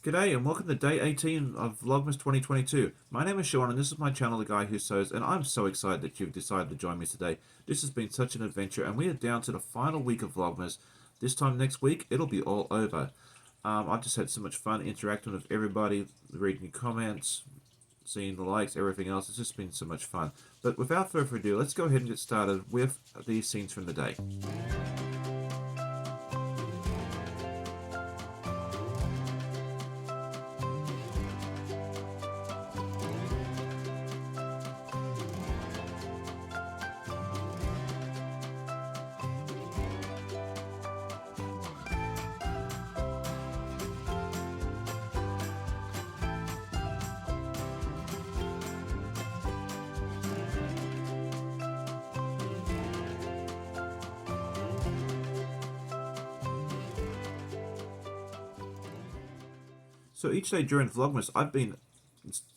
G'day and welcome to day 18 of Vlogmas 2022. My name is Sean and this is my channel, The Guy Who Sews, and I'm so excited that you've decided to join me today. This has been such an adventure and we are down to the final week of Vlogmas. This time next week, it'll be all over. I've just had so much fun interacting with everybody, reading comments, seeing the likes, everything else. It's just been so much fun. But without further ado, let's go ahead and get started with these scenes from the day. So each day during Vlogmas, I've been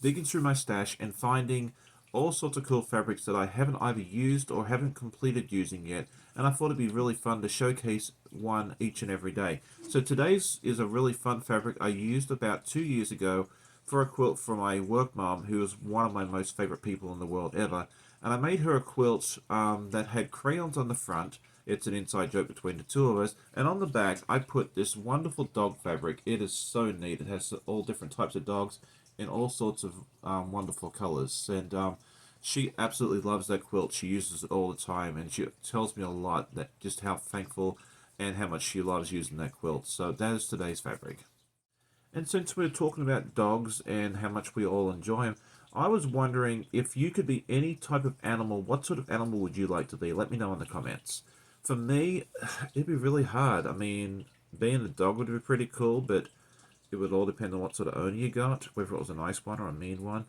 digging through my stash and finding all sorts of cool fabrics that I haven't either used or haven't completed using yet, and I thought it'd be really fun to showcase one each and every day. So today's is a really fun fabric I used about 2 years ago for a quilt for my work mom, who is one of my most favorite people in the world ever. And I made her a quilt that had crayons on the front. It's an inside joke between the two of us. And on the back, I put this wonderful dog fabric. It is so neat. It has all different types of dogs in all sorts of wonderful colors. And she absolutely loves that quilt. She uses it all the time. And she tells me a lot that just how thankful and how much she loves using that quilt. So that is today's fabric. And since we're talking about dogs and how much we all enjoy them, I was wondering if you could be any type of animal, what sort of animal would you like to be? Let me know in the comments. For me, it'd be really hard. I mean, being a dog would be pretty cool, but it would all depend on what sort of owner you got, whether it was a nice one or a mean one.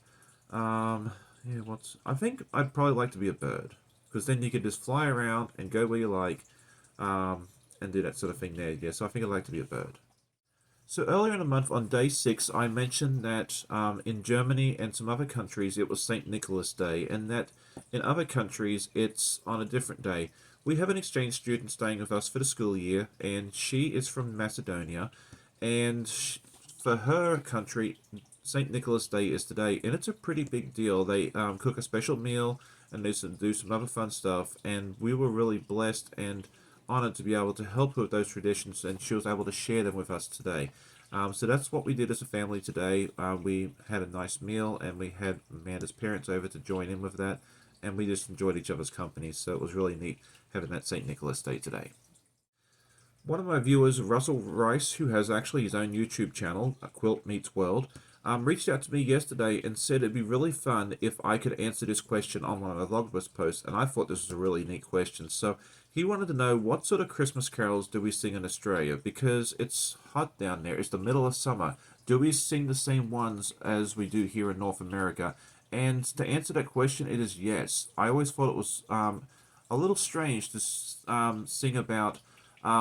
Yeah, I think I'd probably like to be a bird, because then you could just fly around and go where you like, and do that sort of thing there. Yeah, so I think I'd like to be a bird. So earlier in the month, on day 6, I mentioned that in Germany and some other countries it was St. Nicholas Day, and that in other countries it's on a different day. We have an exchange student staying with us for the school year, and she is from Macedonia, and for her country, St. Nicholas Day is today, and it's a pretty big deal. They cook a special meal and do some other fun stuff, and we were really blessed and honored to be able to help her with those traditions, and she was able to share them with us today. So that's what we did as a family today. We had a nice meal, and we had Amanda's parents over to join in with that, and we just enjoyed each other's company, so it was really neat having that St. Nicholas Day today. One of my viewers, Russell Rice, who has actually his own YouTube channel, Quilt Meets World, reached out to me yesterday and said it'd be really fun if I could answer this question on one of my Vlogmas posts, and I thought this was a really neat question. So he wanted to know, what sort of Christmas carols do we sing in Australia? Because it's hot down there. It's the middle of summer. Do we sing the same ones as we do here in North America? And to answer that question, it is yes. I always thought it was a little strange to sing about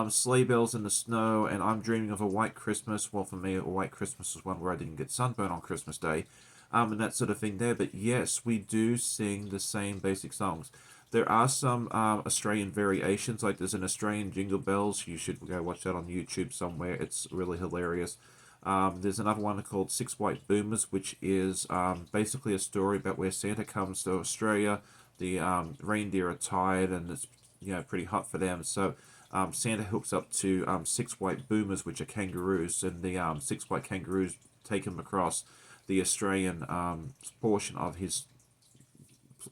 sleigh bells in the snow and I'm dreaming of a white Christmas. Well, for me, a white Christmas is one where I didn't get sunburned on Christmas Day, and that sort of thing there. But yes, we do sing the same basic songs. There are some Australian variations, like there's an Australian Jingle Bells. You should go watch that on YouTube somewhere. It's really hilarious. There's another one called Six White Boomers, which is basically a story about where Santa comes to Australia. The reindeer are tired and it's pretty hot for them. So Santa hooks up to 6 white boomers, which are kangaroos, and the 6 white kangaroos take him across the Australian portion of his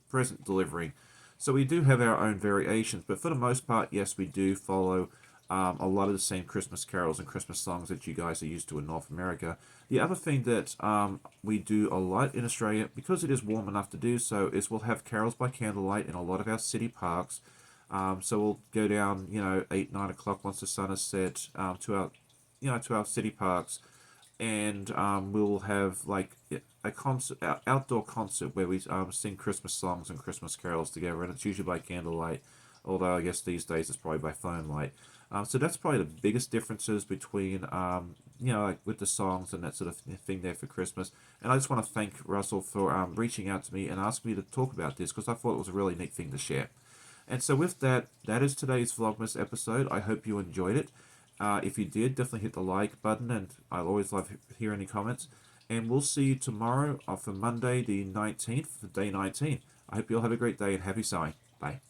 present delivery. So we do have our own variations, but for the most part, yes, we do follow a lot of the same Christmas carols and Christmas songs that you guys are used to in North America. The other thing that we do a lot in Australia, because it is warm enough to do so, is we'll have carols by candlelight in a lot of our city parks. So we'll go down, 8, 9 o'clock once the sun is set, to our city parks, and we'll have like a concert, outdoor concert where we sing Christmas songs and Christmas carols together, and it's usually by candlelight. Although I guess these days it's probably by phone light. So that's probably the biggest differences between, like with the songs and that sort of thing there for Christmas. And I just want to thank Russell for reaching out to me and asking me to talk about this, because I thought it was a really neat thing to share. And so with that, that is today's Vlogmas episode. I hope you enjoyed it. If you did, definitely hit the like button, and I'll always love hear any comments. And we'll see you tomorrow for Monday the 19th, for day 19. I hope you all have a great day and happy sewing. Bye.